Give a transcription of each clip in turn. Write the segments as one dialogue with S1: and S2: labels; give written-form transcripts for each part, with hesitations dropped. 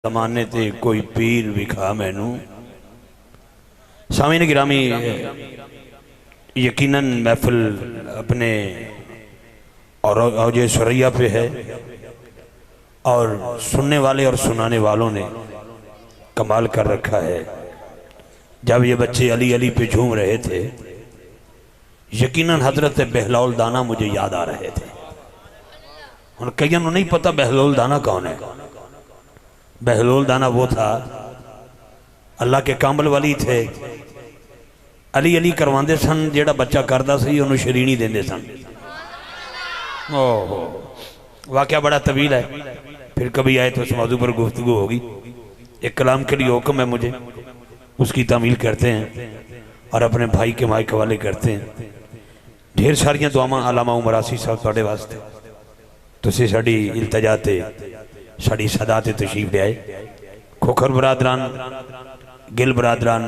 S1: जमाने ते कोई पीर विखा मैनू। सामीन गिरामी, यकीनन महफिल अपने और औजे सुरैया पे है और सुनने वाले और सुनाने वालों ने कमाल कर रखा है। जब ये बच्चे अली अली पे झूम रहे थे, यकीनन हजरत बहलौल दाना मुझे याद आ रहे थे। और कईयों को नहीं पता बहलौल दाना कौन है। बहलौल दाना वो था, अल्लाह के कामल वाली थे, अली अली करवाते सन, जेड़ा बच्चा करता सी उन्होंने शरीनी देंदे सन। ओहो, वाकया बड़ा तवील है, फिर कभी आए तो उस मौजू पर गुफ्तगू होगी। एक कलाम के लिए हुक्म है मुझे, उसकी तामील करते हैं और अपने भाई के माई के हवाले करते हैं। ढेर सारियां दुआवां अलामा उमरासी साहब तुहाडे वास्ते, तुसीं साडी इल्तजा ते साड़ी सदा ते तशरीफ ले आए। खोखर बरादरान, गिल बरादरान,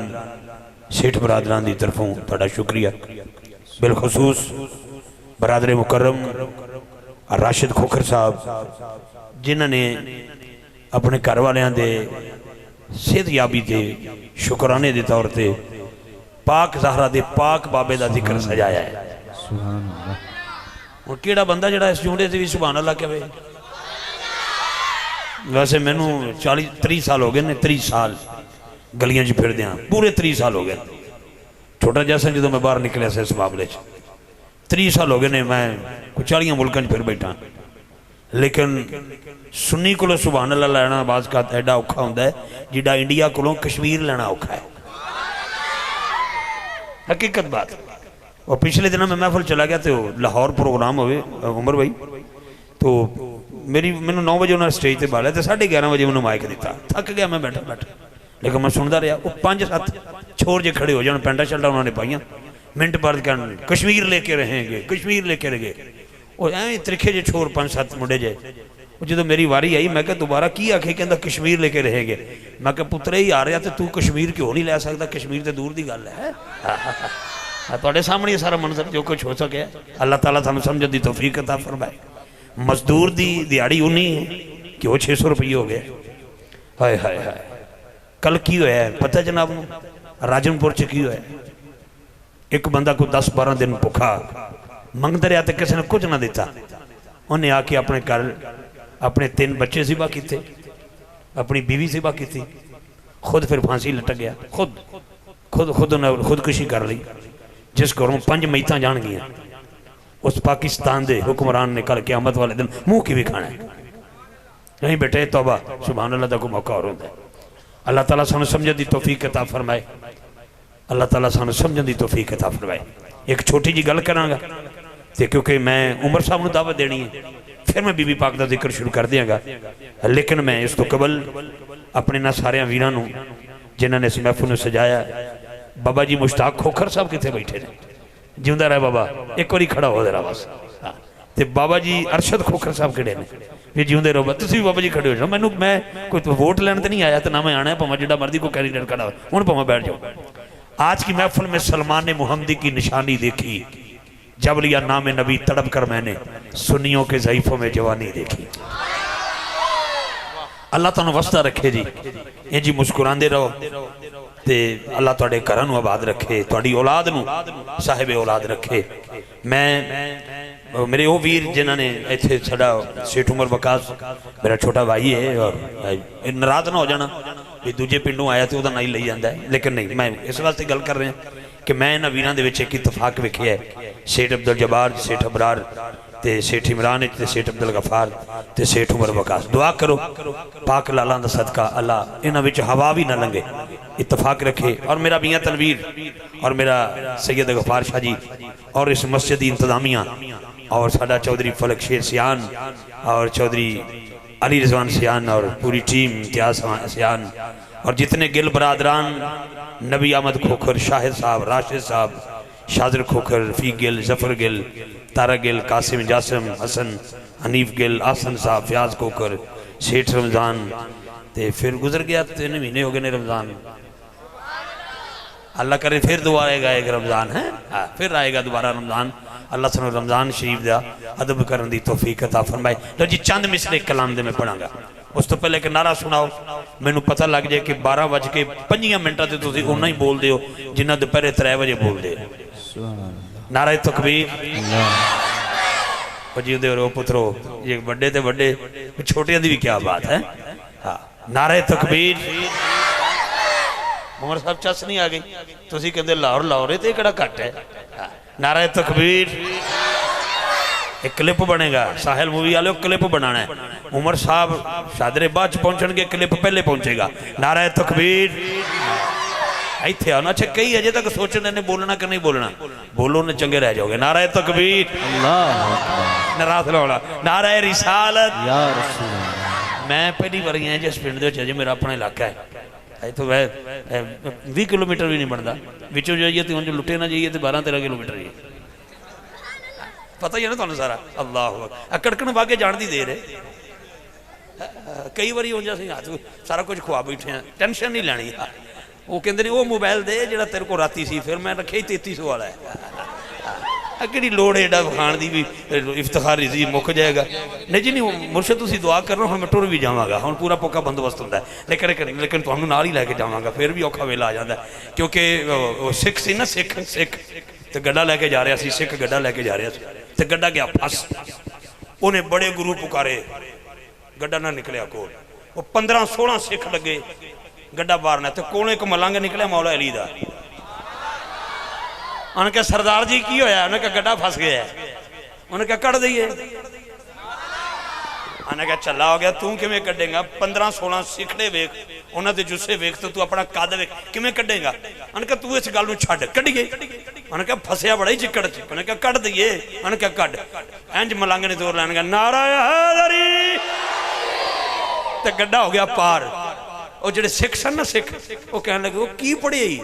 S1: सेठ बरादरान की तरफों थोड़ा शुक्रिया। बिलखसूस बरादर मुकर्रम राशिद खोखर साहब, जिन्होंने अपने घर वालियां दे सेहतयाबी के शुकराने के तौर पर पाक ज़हरा दे पाक बाबे का जिक्र सजाया है। और केड़ा बंदा जड़ा इस जुमले से भी सुभान अल्लाह कहे। वैसे मैनू 40-30 साल हो गए ने, 30 साल गलियां च फिरदे पूरे 30 साल हो गए। छोटा जैसा जो मैं बाहर निकलिया से इस मामले 30 साल हो गए ने, मैं कुछ 40 मुल्कों फिर बैठा। लेकिन सुन्नी को सुभान अल्लाह लैना बाज का एडा औखा होंदा है जिड्डा इंडिया को कश्मीर लेना औखा है। हकीकत बात। और पिछले दिन मैं महफिल चला गया तो लाहौर प्रोग्राम हो उमर भाई, तो मैंने 9 बजे उन्होंने स्टेज पर बालिया तो 11:30 बजे उन्होंने माइक दिता। थक गया मैं बैठा बैठा, लेकिन मैं सुनता रहा। वो 5-7 छोर जे खड़े हो जाए, पेंटा शल्टा उन्होंने पाइया, मिनट भर कह कश्मीर लेके रहेंगे, कश्मीर लेके रहे। और एवं त्रिखे जे छोर 5-7 मुंडे जे। जो मेरी वारी आई, मैं दोबारा की आखे, कहता कश्मीर लेके रहेंगे। मैं पुत्र ही आ रहा तो तू कश्मीर क्यों नहीं लै सकता, कश्मीर तो दूर की गल है। तुहाडे सामने सारा मंजर जो कुछ हो सके, अल्लाह ताला सानू समझण दी तौफीक अता फरमाए। मजदूर की दिहाड़ी उन्नी है कि वो 600 रुपये हो गए। हाय हाय हाय, कल की होया है पता जनाब नूं? राजनपुर च की होया, एक बंदा को 10-12 दिन भुखा मंगदा रहा तो किसी ने कुछ ना दिता। उन्हें आके अपने घर अपने 3 बच्चे सिवा किए, अपनी बीवी सिवा की, खुद फिर फांसी लटक गया। खुद खुद खुद उन्हें खुदकुशी कर ली। जिस घरों 5 मैयतां जाणगियां, उस पाकिस्तान के हुक्मरान ने कल क़यामत वाले दिन मुंह की भी खाना है। नहीं बेटे, तौबा, सुभान अल्लाह का कोई मौका और होता है। अल्लाह ताला सानू समझण दी तौफीक अता फरमाए। अल्लाह ताला सानू समझण दी तौफीक अता फरमाए। एक छोटी जी गल करांगा ते क्योंकि मैं उमर साहब नूं दावत देनी है, फिर मैं बीबी पाक का जिक्र शुरू कर देंगा। लेकिन मैं इस तो कबल अपने ना सारे वीरां नूं जिन्होंने इस महफिल नूं सजाया। बाबा जी मुश्ताक खोखर साहब कितने बैठे ने? जिंदा रहे बाबा, एक बारी खड़ा हो जरा बस। ते बाबा जी अरशद खोखर साहब किहड़े ने? भी जिंदे रहो, तुसीं भी बाबा जी खड़े हो जाओ। मैनू मैं कोई वोट लैन तो नहीं आया, तो ना मैं आना है, भावें जिड्डा मर्जी को कैंडिडेट खड़ा हो, हुण भावें बैठ जाओ। आज की महफिल में सलमान मुहम्मदी की निशानी देखी, जब लिया नाम नबी तड़प कर मैंने सुन्नियों के ज़ईफ़ों में जवानी देखी। अल्लाह तुहानू वसदा रखे जी, इंज मुस्कुराते रहो ते अल्लाह तुहाडे घरां नूं आबाद रखे, तुहाडी औलाद नूं साहिब औलाद रखे। मैं मेरे वो वीर जिन्होंने इत्थे साडा सेठ उमर वकास मेरा छोटा भाई है, और नाराज ना हो जाना भी दूजे पिंडों आया तो वह ना ही लई जाता है। लेकिन नहीं, मैं इस वास्ते गल कर रहा कि मैं इन्हां वीरां दे विच एक इतफाक वेखिया है। सेठ अब्दुल जब्बार, सेठ अबरार ते सेठ इमरान ते सेठ अब्दुल गफार ते सेठ उमर वकास। दुआ करो पाक लाला दा सदका अल्लाह इन्हां विच हवा भी ना लंघे, इतफाक रखे। और मेरा मियाँ तनवीर और मेरा सैयद गफार शाह जी और इस मस्जिद की इंतजामिया और साडा चौधरी फलक शेर सियान और चौधरी अली रिजवान सियान और पूरी टीम इम्तियाज सियान और जितने गिल बरादरान, नबी अहमद खोखर, शाहिद साहब, राशिद साहब, शादर खोखर, रफीक गिल, जफर गिल, तारा गिल, कासिम जासिम, हसन, हनीफ गिल, आसन साहब, फयाज खोखर, सेठ रमज़ान, तो फिर गुजर गया 3 महीने हो गए ने रमज़ान। अल्लाह करे फिर दोबारा आएगा एक रमज़ान है, फिर आएगा दोबारा रमज़ान। अल्लाह सानू रमज़ान शरीफ का अदब करने की तौफीक अता फरमाए। लो जी चंद मिसरे कलाम दे मैं पढ़ांगा। उस तो पहले एक नारा सुनाओ, मैनू पता लग जाए कि 12:05 से तुम उन्ना ही बोलते हो जिन्ना दोपहर 3 बजे बोलते हो। नारा तकबीर। जीते रहो पुत्रो, ये बड़े तो बड़े, छोटिया की भी क्या बात है। हाँ, नारा तकबीर। उमर साहब चस नहीं आ गई, तुम कहते लाहौर लाहौर तो किहड़ा घट है। नारा तकबीर। एक क्लिप बनेगा, साहिल मूवी वाले क्लिप बनाना है। उमर साहब शादरे बाद पहुंचणगे, क्लिप पहले पहुंचेगा। नारा तकबीर। इतने आना। अच्छा, कई अजे तक सोचते ने बोलना कि नहीं बोलना, बोलो ने चंगे रह जाओगे। नारा तकबीर। नाराज लाउणा। नारा रिसालत। मैं पहली बार आया जिस पिंड अजे मेरा अपना इलाका है, तो वह 20 किलोमीटर भी नहीं बनता, विचों जाइए तो लुटे ना जाइए तो 12-13 किलोमीटर ही पता ही है ना तुहानू सारा। अल्लाह कड़कन वागे जान की देर है। कई बार हो जाए सारा कुछ खुआ बैठे हैं, टेंशन नहीं लैनी। वो कहते वो मोबाइल दे जो तेरे को राती सी, फिर मैं रखे 3300 वाला है। कि लोड़ है एडा विखाण की भी, इफ्तिखारी जी मुक जाएगा। नहीं जी नहीं, मुर्शद तुम दुआ करना, हम मैं टुर भी जावांगा, हम पूरा पक्का बंदोबस्त होंगे, लेकिन तुहानू नाल ही लैके जावांगा, फिर भी औखा वेला आ जाता है। क्योंकि सिख सी ना, सिख तो गड्ढा लैके जा रहा सी, सिख गड्ढा लैके जा रहा तो गड्ढा गया फस। उन्हें बड़े गुरु पुकारे, गड्ढा ना निकलिया कोल। वो 15-16 सिख लगे गड्ढा बारना, तो कोल एक मलंग निकलिया मौला अली दा। उन्हें कहा सरदार जी की होया? उन्हें कहा गड्ढा फस गया है। उन्हें कहा कट दईए। उन्हें कहा चला हो गया, तू किवें कड्डेगा? 15-16 सिखड़े वेख, उन्होंने जुस्से वेख, तो तू अपना कद वेख, किवें कड्डेगा? उन्हें कहा तू इस गल नूं छड्ड, कड्डीए। उन्हें कहा फसिया बड़ा ही चिक्कड़ च। उन्हें कहा कट दईए। उन्हें कहा कड। इंज मलंग ने जोर लैन, नारा हैदरी, ते गड्ढा हो गया पार। वो जेडे सिख सन ना, सिख वो कहने लगे वो की पढ़े?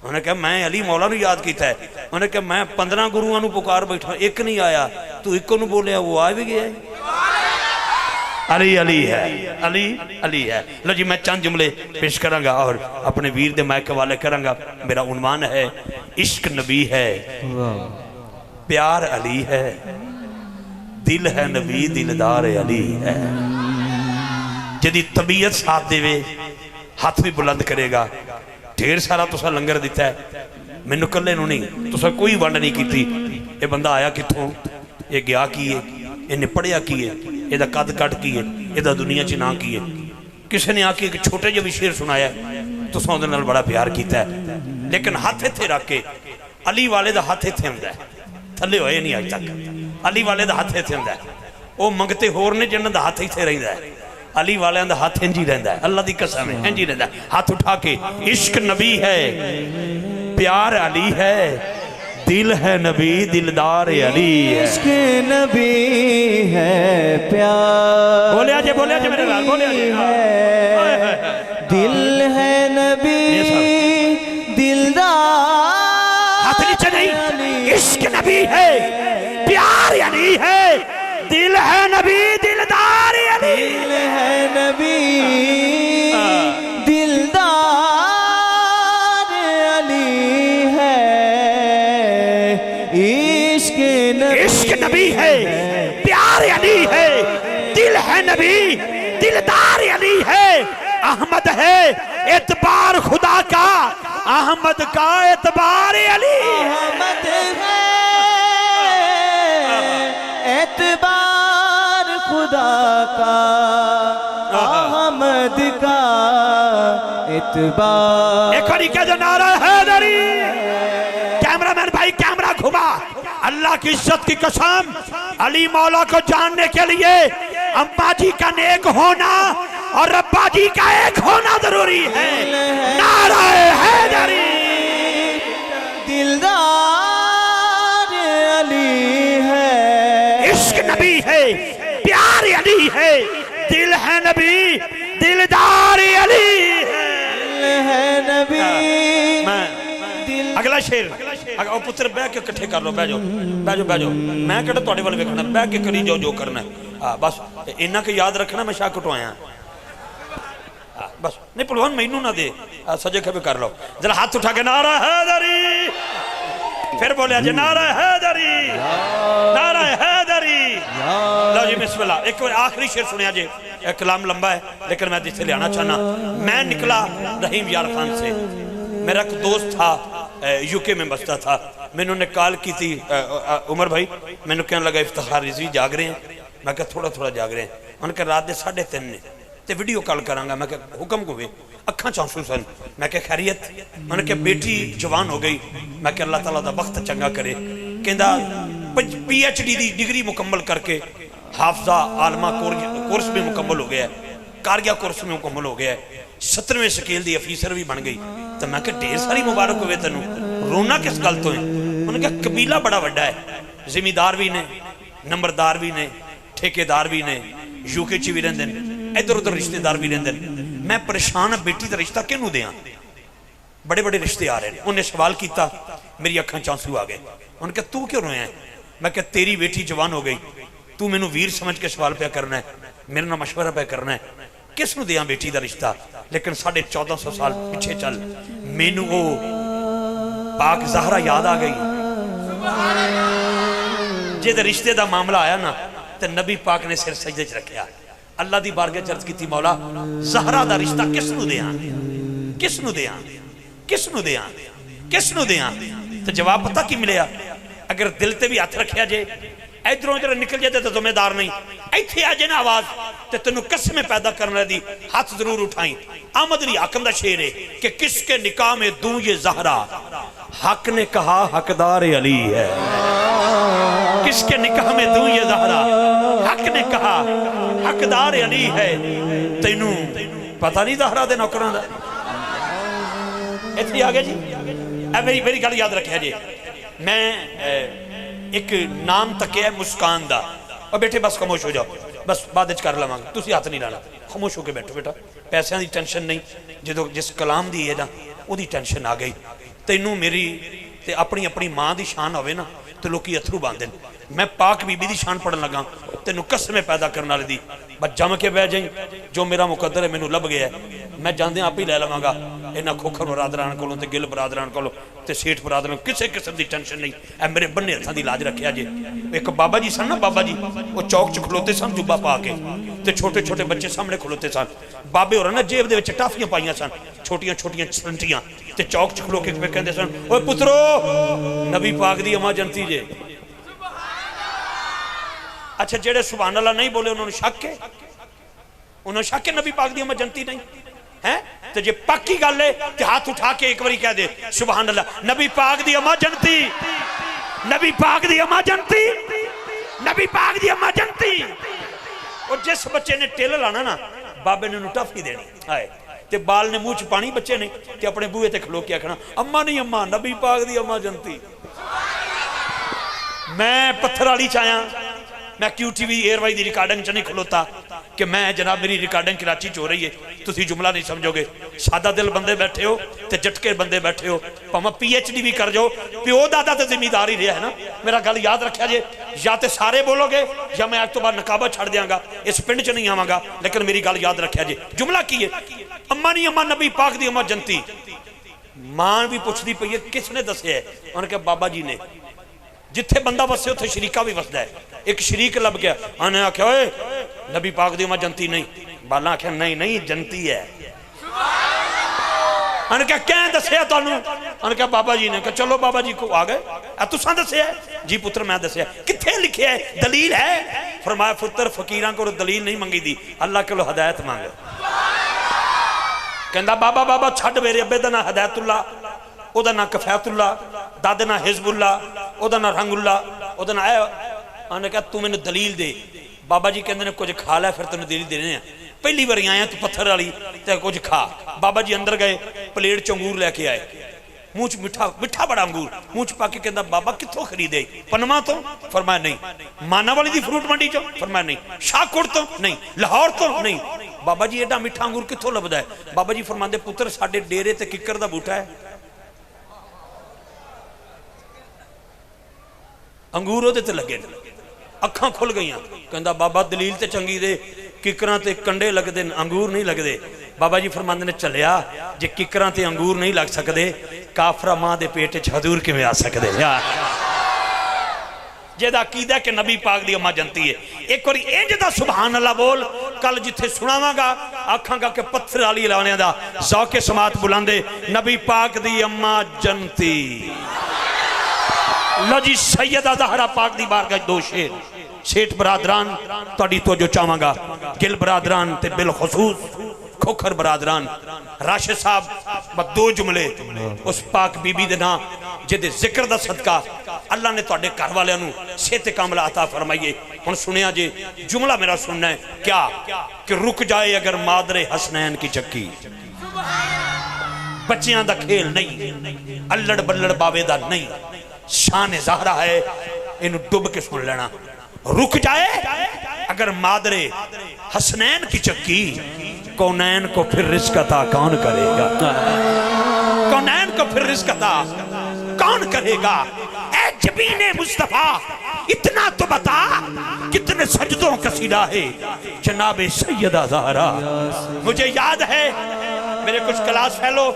S1: उन्हें कहा मैं अली मौला नूं याद किया है। उन्हें कहा मैं 15 गुरुआं नूं पुकार बैठा, एक नहीं आया, तू एक नूं बोलिया, वो आ भी गया। अली अली है, अली अली है। लो जी, मैं चंद जुमले पेश करांगा और अपने वीर दे मायके वाले करांगा। मेरा उन्वान है इश्क नबी है, प्यार अली है, दिल है नबी, दिलदार अली है। जिहदी तबीयत साथ देवे, हाथ भी बुलंद करेगा। ढेर सारा तुसा लंगर दिता है, मैनू कल्ले नूं नहीं, तुसा कोई वंड नहीं की। ये बंदा आया कित्थों, ये गया की है, इन्हें पढ़िया की है, ਇਹਦਾ कद कट की है, ਇਹਦਾ दुनिया च ना की है। किसी ने आके एक छोटे ਜਿਹੇ भी शेर सुनाया, तुसां उहदे नाल बड़ा प्यार कीता है, लेकिन हाथ इत्थे रख के अली वाले दा हाथ इत्थे हुंदा है, थल्ले होए नहीं अज तक। अली वाले दा हाथ इत्थे हुंदा है। वो मंगते होर ने जिन्हां दा हाथ इत्थे रहिंदा है, अली वालियां दा हाथ इंज ही रहिंदा है। अल्लाह दी कसम है, इंज ही रहिंदा है। हाथ उठा के इश्क नबी है, प्यार अली है, दिल है नबी, दिलदार अली है।
S2: इश्क नबी है, प्यार
S1: बोलिया जे मेरे लाल, बोलिया
S2: है, दिल है नबी, दिलदार।
S1: हाथ नीचे नहीं, इश्क नबी है, प्यार अली है, दिल है नबी, दिलदार अली।
S2: दिल है नबी, दिलदार अली है। इश्क
S1: नबी है, प्यार अली है, दिल है नबी, दिलदार अली है। अहमद है एतबार खुदा का, अहमद का एतबार अली।
S2: अहमद है एतबार खुदा का, अहमद का एतबार।
S1: एक बारी कह दो नारा हैदरी। कैमरामैन भाई कैमरा घुमा। अल्लाह की इज्जत की कसम, अली मौला को जानने के लिए अम्मा जी का नेक होना और रब्बा जी का एक होना जरूरी है। नारा हैदरी।
S2: दिलदार अली है,
S1: इश्क नबी है, प्यार अली है, दिल है नबी, दिलदार अली
S2: है नबी।
S1: अगला शेर, अगर पुत्र बह के इकट्ठे कर लो, बह जाओ बह जाओ बह जाओ। मैं कहता तुहाडे वाल वेखना, बह के करी जाओ जो करना है। बस इन्ना के याद रखना, मैं शाह कटवाया बस। नहीं पहलवान मैनू ना दे, सजे खबे कर लो जरा। हाथ उठा के नारा हैदरी, फिर बोलिया जी नारा हैदरी, नारा हैदरी। लो जी बिस्मिल्लाह। एक बार आखिरी शेर सुनिया जी। कलाम लंबा है लेकिन मैं जिसे लियाना चाहना। मैं निकला रहीम यार खान से। मेरा एक दोस्त था यूके में बसता था, मैंने उन्हें कॉल की थी, उमर भाई मैंने कहने लगा इफ्तिखार रिजवी जाग रहे हैं। मैं क्या थोड़ा थोड़ा जाग रहे हैं। उन्होंने कहा रात के 3:30 ने तो वीडियो कॉल करांगा। मैं क्या हुक्म होवे। अखा चांसू सन। मैं क्या खैरियत। उन्होंने कहा बेटी जवान हो गई। मैं क्या अल्लाह ताला दा वक्त चंगा करे। कहता PhD की डिग्री मुकम्मल करके हाफजा आलमा कोर्स में मुकम्मल हो गया है, कारगिया कोर्स में मुकम्मल हो गया है, 17वें स्केल की अफीसर भी बन गई। तो मैं क्या ढेर सारी मुबारक होवे तेन, रोना किस गल तो है। उन्होंने कहा कबीला बड़ा वड्डा है, जिमीदार भी ने, नंबरदार भी ने, ठेकेदार भी ने, यूके च भी रहिंदे ने, इधर उधर रिश्तेदार भी रहिंदे ने। मैं परेशान हाँ बेटी का रिश्ता किनू दें, बड़े बड़े रिश्ते आ रहे हैं। उन्हें सवाल किया, मेरी अखां च आंसू आ गए। उन्होंने कहा तू क्यों रोया है। मैं क्या तेरी बेटी जवान हो गई, तू मैनू वीर समझ के सवाल पे करना है, मेरे नाल मशवरा पे करना है, किसनू दियां बेटी का रिश्ता। लेकिन 1450 साल पिछे चल मैनू वो पाक ज़हरा याद आ गई। जे रिश्ते का मामला आया ना तो नबी पाक ने सिर सजदे च रखा, अल्लाह की बारगाह चर्च की मौला ज़हरा का रिश्ता किसनू दियां, किसनू दियां, किसनू दियां, किसनू दियां। तो जवाब पता की मिले, अगर दिल से भी हथ रखा जे इधरों इधर निकल जाए तो जिम्मेदार नहीं, इत्थे आ जाए ना आवाज तो तेन कसमें पैदा करने दी हाथ जरूर उठाई। आमद अली हाकम का शेर है कि किसके निकाह में दूं ये ज़हरा, हक ने कहा हकदार अली है। किसके निकाह में दूं ये ज़हरा, हक ने कहा हकदार अली है। तेनू पता नहीं ज़हरा दे नौकरां दा। इत्थे आ गया जी। मेरी गल याद रखिया जी। मैं एक नाम तकिया मुस्कान दा, और बेटे बस खामोश हो जाओ, बस बाद कर लवांगे, तुम हाथ नहीं लाना, खामोश होकर बैठो बेटा। पैसों की टेंशन नहीं, जो जिस कलाम की है ना वो टेंशन आ गई। तेनू मेरी ते अपनी अपनी माँ की शान होवे ना तो लोग अथरू बांधे। मैं पाक बीबी की शान पढ़न लगा, तेनू कसमें पैदा करने वाले दी बस जम के बह जाई। जो मेरा मुकद्दर है मैनू लभ गया, मैं जाते आप ही लै लवांगा। इन्होंने खोखर बरादरान को गिल बरादरान को सेठ बरादरान किसी किस्म की टेंशन नहीं। ए मेरे बन्ने हथां की लाज रखिया जे। एक बाबा जी सन ना, बाबा जी वो चौक च खलोते सन जुब्बा पा के, तो छोटे छोटे बच्चे सामने खलोते सन। बाबे होर ना जेब दे विच टाफियां पाइयां सन, छोटियां छोटियां संटियां, ते चौक च खलो के कहते सन ओए पुत्रो नबी पाक दी अमा जनती जे। अच्छा जेड़े सुभान अल्लाह नहीं बोले उन्होंने शक है, उन्होंने शक है नबी पाक दी अमा जनती नहीं है। तो जे पक्की गल है तो हाथ उठा के एक बारी कह दे सुभान अल्लाह, नबी पाक दी अमा जनती, नबी पाक दी अमा जनती, नबी पाक दी अमा जनती। और जिस बच्चे ने टिल लाना ना बाबे ने टफी देनी हाय, ते बाल ने मुंह च पानी बच्चे ने ते अपने बूहे ते खलो के आखना अम्मा नहीं अम्मा, नबी पाक दी अमा जनती। मैं पत्थर वाली च आया, मैं QTV एयरवाई की रिकॉर्डिंग च नहीं खलोता कि मैं जनाब मेरी रिकॉर्डिंग कराची च हो रही है, तुम जुमला नहीं समझोगे। सादा दिल बंदे बैठे हो तो झटके बंदे बैठे हो, भावें PhD भी कर जाओ, प्यो दादा तो जिम्मेदार ही रहा है ना। मेरा गल याद रखा जे, या तो सारे बोलोगे या मैं अज तो बाद नकाबा छड़ देंगा, इस पिंड च नहीं आवागा। लेकिन मेरी गल याद रखा जे, जुमला की है अम्मा नहीं अम्मा, नबी पाक दी अम्मा जनती। मां भी पुछदी पई है किसने दसिया, उन्होंने कहा बाबा जी ने। जिथे बंदा वसे उथे शरीका भी वसदा है। एक शरीक लभ गया, उन्हें आख्या ओए नबी पाक दी उम्र जनती नहीं, बाला आख्या नहीं नहीं जनती है। उन्हें क्या क्या दसिया तुहानू, उन्हें कहा बाबा जी ने। कहा चलो बाबा जी को आ गए, तुसां दसिया जी पुत्र मैं दसिया, किथे लिखे है दलील है। फरमाया पुत्र फकीरां को दलील नहीं मंगी दी, अल्लाह को हदायत मांग। कहंदा बाबा बाबा छड्ड, मेरे अब्बे दा नाम हदायतुल्ला, ओदा नाम कफैतुल्ला, दादे नाम हिजबुल्ला, ओदा नाम रंगुल्ला, ओदा नाम उन्हें कहा तू मैनू दलील दे। बाबा जी कहते हैं कुछ खा लै फिर तेन दलील देने। पहली बारी आया तू पत्थर वाली तो कुछ खा। बाबा जी अंदर गए, प्लेट च अंगूर लैके आए, मुँह च मिठा मिठा बड़ा अंगूर मुँह च पा के कहता बाबा कितों खरीदे, पनमा तो? फरमाया नहीं। माना वाली दी फ्रूट मंडी चो? फरमाया नहीं। शाहकोट तो? नहीं। लाहौर तो? नहीं। बाबा जी एडा मिठा अंगूर कितों लभदा है? बाबा जी फरमाते पुत्र साडे डेरे ते किकर दा बूटा है, अंगूर ओहदे ते लगे, अखां खुल गई। कहता बाबा दलील ते चंगी दे, किकरां ते कंडे लगदे अंगूर नहीं लगदे। बाबा जी फरमांदे ने चलिया जे किकरां ते अंगूर नहीं लग सकते, काफरा मां दे पेट च हजूर किवें आ सकदे? जेदा अकीदा कि नबी पाक दी अम्मा जनती है। एक बार इंज दा सुभान अल्लाह बोल, कल जिथे सुनावांगा आखांगा कि पत्थर वाली लाने दा ज़ौक़े समात बुलांदे नबी पाक दी अम्मा जनती। लो जी सैयदा ज़हरा पाक दी बारगाह दो शेर। सेठ बरादरान तुहाडी तवज्जो चाहांगा, गिल बरादरान ते बिलखसूस खोखर बरादरान, राशिद साहब बस दो जुमले उस पाक बीबी दे नाम जिहदे जिक्र दा सदका अल्लाह ने तुहाडे घर वालियां नूं सेहत कामला अता फरमाइए। हुण सुनिया जे जुमला मेरा सुनना है क्या कि रुक जाए अगर मादरे हसनैन की चक्की। बच्चियां दा खेल नहीं, अल्लड़ बल्लड़ बावे दा नहीं, शान ज़हरा है, इनू डुब के सुन लेना। रुक जाए अगर मादरे हसनैन की चक्की, कौनैन को फिर रिस्क अता कौन करेगा, कौनैन को फिर रिस्क अता कौन करेगा। ऐ जबीने मुस्तफा इतना तो बता कितने सजदों का सीधा है जनाबे सैयदा ज़हरा। मुझे याद है मेरे कुछ क्लास फेलो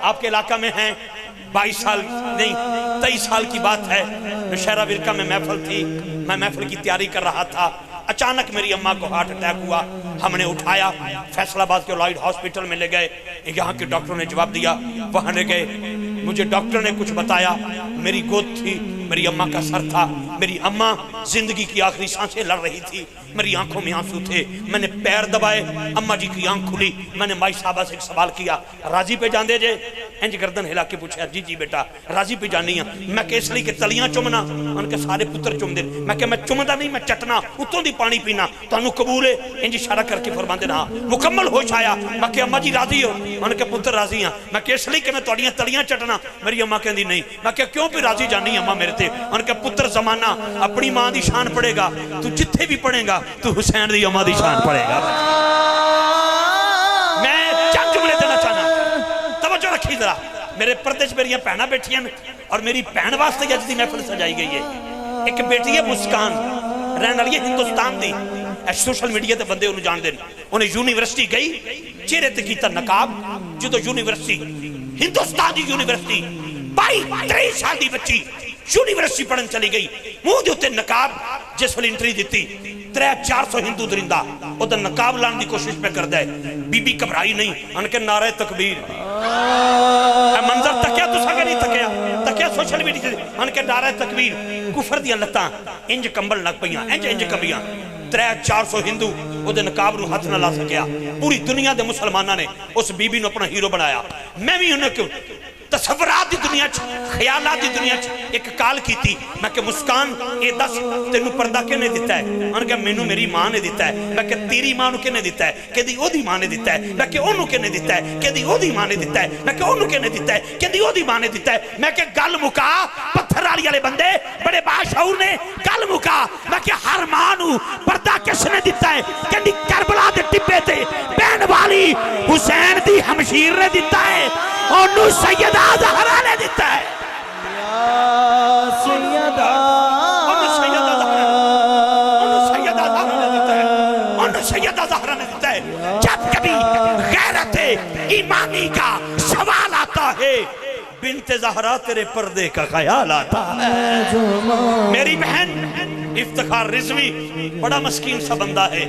S1: आपके इलाका में हैं, 22 साल नहीं 23 साल की बात है, नौशहरा विरका में महफिल थी, मैं महफिल की तैयारी कर रहा था। अचानक मेरी अम्मा को हार्ट अटैक हुआ, हमने उठाया फैसलाबाद के लॉयड हॉस्पिटल में ले गए। यहाँ के डॉक्टरों ने जवाब दिया, वहाँ ले गए, मुझे डॉक्टर ने कुछ बताया, मेरी गोद थी, मेरी अम्मा का सर था, मेरी अम्मा जिंदगी की आखिरी सांसें लड़ रही थी, मेरी आंखों में आंसू थे, मैंने पैर दबाए, अम्मा जी की आंख खुली, मैंने माई साहबा से एक सवाल किया, राजी पे जाने जे? इंज गर्दन हिला के पूछा, जी जी बेटा राजी पे जानी है। मैं कि इसलिए कि तलियां चुमना, उनके सारे पुत्र चुमदे, मैं कि मैं चुमदा नहीं, मैं चटना, उत्तों दी पानी पीना, तुहानू कबूल है? इंज इशारा करके फरमांदे ना। मुकम्मल होश आया, मैं कि अम्मा जी राजी हो? उनके पुत्र राजी हैं। मैं कि इसलिए कि मैं तुहाडियां तलियां चटना? मेरी अम्मा कहती नहीं। मैं कि क्यों भी राजी जानी अम्मा मेरे ते? उनके पुत्र जमाना अपनी मां की शान पढ़ेगा, तू जिथे भी पढ़ेगा तू हुसैन दी अम्मा की शान पढ़ेगा। मैं चंद जुमले देना चाहना, तवज्जो रखी जरा। मेरे पर्दे च मेरिया भैनां बैठियां और मेरी भैन वास्ते अज की महफिल सजाई गई है। एक बेटी है मुस्कान, रहने वाली है हिंदुस्तान की, सोशल मीडिया के बंदे उन्हें जानते हैं। उन्हें यूनिवर्सिटी गई, चेहरे ते कीता नकाब, जो यूनिवर्सिटी हिंदुस्तान की यूनिवर्सिटी 22-23 साल की बच्ची यूनिवर्सिटी पढ़न चली गई, मुंह के उत्ते नकाब, जिस वेले एंट्री दी 300-400 हिंदू दरिंदा उधर नकाब लाने की कोशिश पे करता है। बीबी घबराई नहीं, उनके नारे तकबीर मंजर तकिया, तुसा के नहीं तकिया, तकिया सोशल मीडिया से, उनके नारे तकबीर, कुफर दियां लत्तां इंज कंबल लग पईयां, इंज इंज कंबियां। 300-400 हिंदू उहदे नकाब नूं हथ ना ला सकिया। पूरी दुनिया के मुसलमानों ने उस बीबी नूं अपना हीरो बनाया। मैं भी उन्हें तसव्वुरात की दुनिया ख्यालात की दुनिया एक कॉल की, मैं कि मुस्कान ये दस तेनू पर्दा किने दिता है? उन्होंने कहा मैनू मेरी मां ने दिता है। मैं कि तेरी मां नू किने दिता है? कहदी ओदी मां ने दिता है। मैं कि ओनू किने दिता है? कहदी ओदी मां ने दिता है। मैं कि ओनू किने दिता है? कहदी ओदी मां ने दिता है। मैं कि गल मुका, पत्थर वाली वाले बंदे बड़े बाशऊर ने, गल मुका। मैं कि हर मां नू पर्दा किसने दिता है? कहदी करबला दे टिब्बे ते बहन वाली हुसैन दी हमशीर ने दिता है, ओनू सैयदा ज़हरा ने दिता है।
S2: सैयदा
S1: ज़हरा ने दिता है। जब कभी गैरत ईमानी का सवाल आता है, बिन्ते ज़हरा तेरे पर्दे का ख्याल आता है। मेरी बहन इफ्तिखार रिजवी बड़ा मस्कीन सा बंदा है,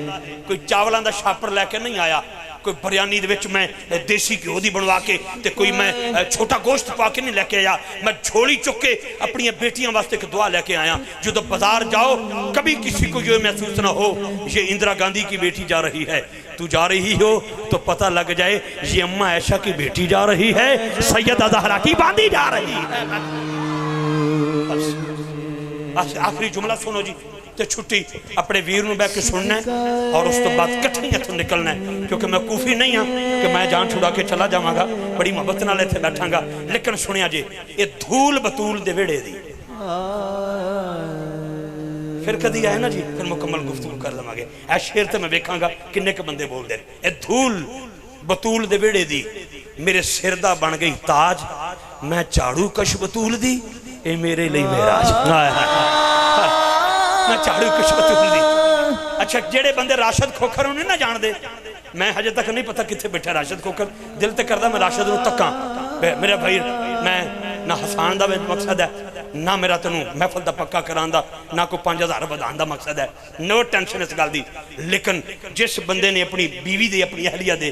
S1: कोई चावलों का छापर लैके नहीं आया, कोई बिरयानी मैं देसी घ्यो की बनवा के ते कोई मैं छोटा गोश्त पा के नहीं लेके आया। मैं झोली चुक के अपनी बेटियां वास्ते एक दुआ लेके आया। जो तो बाजार जाओ कभी किसी को ये महसूस ना हो ये इंदिरा गांधी की बेटी जा रही है। तू जा रही हो तो पता लग जाए ये अम्मा ऐशा की बेटी जा रही है, सैयदा ज़हरा की बांदी जा रही है। आखिरी जुमला सुनो जी, तो छुट्टी अपने वीर नूं बैठ के सुनना है और उस तो बाद कट्ठे इत्थों निकलना है, क्योंकि मैं कूफी नहीं हाँ कि मैं जान छुड़ा के चला जावांगा, बड़ी मोहब्बत नाल इत्थे बैठांगा। लेकिन सुनिया जी, ये धूल बतूल दे वेड़े दी फिर कदी आए ना जी, फिर मुकम्मल गुफ्तगू कर लवांगे। ऐ शेर तो मैं वेखांगा किन्ने क बंदे बोलदे ने। ये धूल बतूल दे वेड़े दी मेरे सिर दा बन गई ताज, मैं झाड़ू कश बतूल दी ए मेरे लिए मेराज। मैं झाड़ू कश बतूल दी। अच्छा, जेड़े बंदे राशिद खोखर उन्हें ना जानते, मैं हजे तक नहीं पता कितने बैठा राशिद खोखर। दिल तो करता मैं राशिद नूं तक्कां, मेरा भाई मैं ना हसान दा मकसद है
S3: ना मेरा तेनों महफल का पक्का कराने का, ना कोई 5000 बढ़ाने का मकसद है, नो टेंशन इस गल की। लेकिन जिस बंदे ने अपनी बीवी दे अपनी अहलिया दे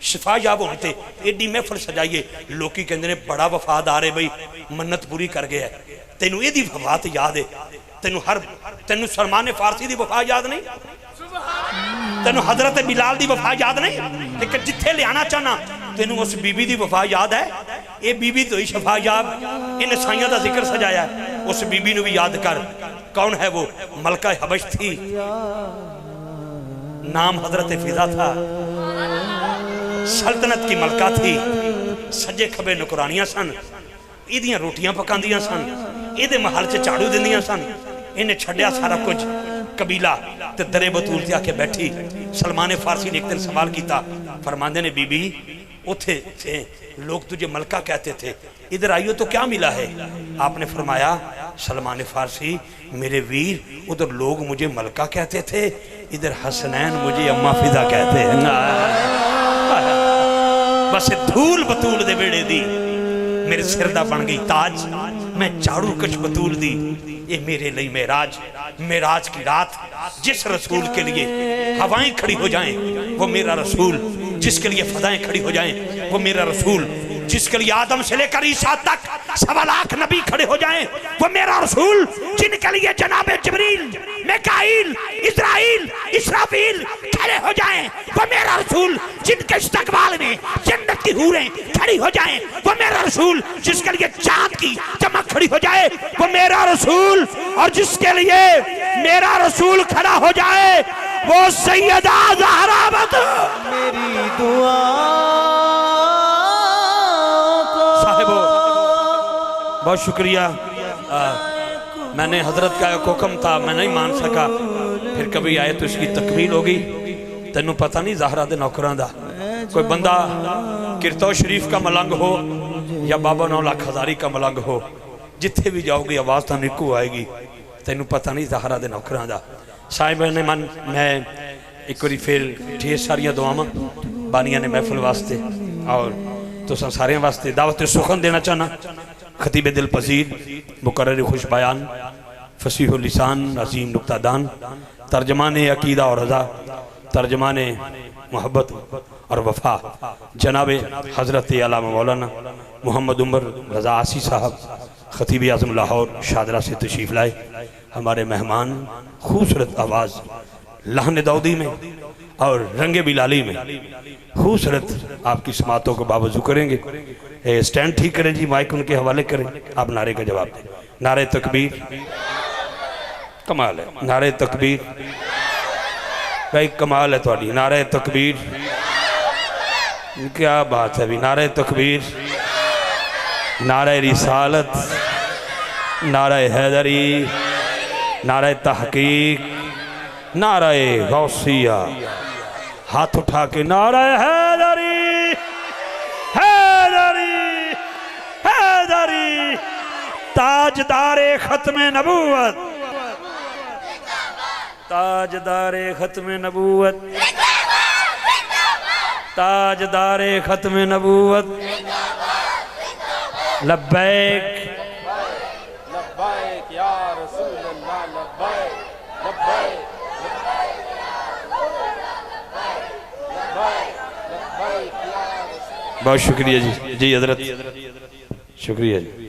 S3: शिफायाब होने ते एडी महफल सजाइए, लोग कहते हैं बड़ा वफादार है बई, मन्नत पूरी कर गया है। तेनों यदी वफा तो याद है, तेनों सलमान फारसी की वफा याद नहीं, तेनों हजरत बिलाल की वफा याद नहीं, लेकिन जिथे लियाना चाहना तेनों उस बीबी की वफा याद है। ये बीबी तो ही शफा याब, इन साइया का जिक्र सजाया, उस बीबी को भी याद कर। कौन है वो? मलका हबश थी, नाम हजरत फिजा था, सल्तनत की मलका थी, सज्जे खबे नुकरानियां सन, इदियां रोटियां पकांदियां सन, इहदे महल च झाड़ू दिंदियां सन। इन्हें छड्या सारा कुछ कबीला ते दरे बतूल ते आके बैठी। सलमान फारसी ने एक दिन सवाल किया, फरमांदे ने बीबी उथे थे लोग तुझे मलका कहते थे, इधर आइयो तो क्या मिला है? आपने फरमाया सलमान फारसी मेरे वीर, उधर लोग मुझे मलका कहते थे, इधर हसनैन मुझे अम्मा फिजा कहते हैं। बस धूल बतूल दे बेड़े दी मेरे सिर दा बन गई ताज, मैं झाड़ू कश बतूल दी। ये मेरे लिए मेराज, मेराज की रात, जिस रसूल के लिए हवाएं खड़ी हो जाएं वो मेरा रसूल, जिसके लिए फदाएं खड़ी हो जाएं वो मेरा रसूल, जिसके लिए आदम से लेकर ईसा तक 1.25 लाख नबी खड़े हो जाएं वो मेरा रसूल, जिनके लिए जनाब जिब्रील, मिकाईल, इस्राईल, इसराफील खड़े हो जाएं वो मेरा रसूल, जिनके इस्तकबाल में जन्नत की हूरें खड़ी हो जाएं वो मेरा रसूल, जिसके लिए चांद की चमक खड़ी हो जाए वो मेरा रसूल, और जिसके लिए मेरा रसूल खड़ा हो जाए वो सैयदा ज़हरा
S2: मेरी दुआ
S3: बहुत शुक्रिया। मैंने हजरत का एक हुक्म था, मैं नहीं मान सका, फिर कभी आए तो इसकी तकमील होगी। तेनों पता नहीं ज़हरा दे नौकरां दा, कोई बंदा किरतो शरीफ का मलंग हो या बाबा 9 लाख हज़ारी का मलंग हो, जिथे भी जाओगी आवाज़ तो निकू आएगी। तेनों पता नहीं ज़हरा दे नौकरां दा। साहिब ने मन मैं एक बार फिर ढेर सारिया दुआवां बानिया ने महफिल वास्ते और तुसां सारियां वास्ते दावत सुखन देना चाहना। खतीब दिल पजीर, मुकर्रर खुश बयान, फसीह लिसान, अजीम नुक्तादान, तर्जमान अकीदा और रज़ा, तर्जमान मोहब्बत और वफ़ा, जनाब हज़रत अल्लामा मौलाना मोहम्मद उमर रज़ा आसी साहब, खतीब आज़म लाहौर शादरा से तशरीफ़ लाए। हमारे मेहमान खूबसूरत आवाज़ लहन दाऊदी में और रंगे बिलाली में खूबसूरत आपकी समातों को बावजू करेंगे। स्टैंड ठीक करें जी, माइक उनके हवाले करें, आप नारे का जवाब दें। नारे तकबीर, कमाल है, नारे तकबीर भाई कमाल है थोड़ी, नारे तकबीर क्या बात है भी, नारे तकबीर, नारे रिसालत, नारे हैदरी, नारे तहकीक, नारे गौसिया, हाथ उठा के नारे हैदरी, हैदरी, हैदरी, ताजदारे खत्मे नबूवत, ताजदारे खत्मे नबूवत, ताजदारे खत्मे नबूवत, लब्बैक लब्बैक या रसूल अल्लाह, लब्बैक लब्बैक बहुत शुक्रिया जी, जी हजरत, शुक्रिया जी।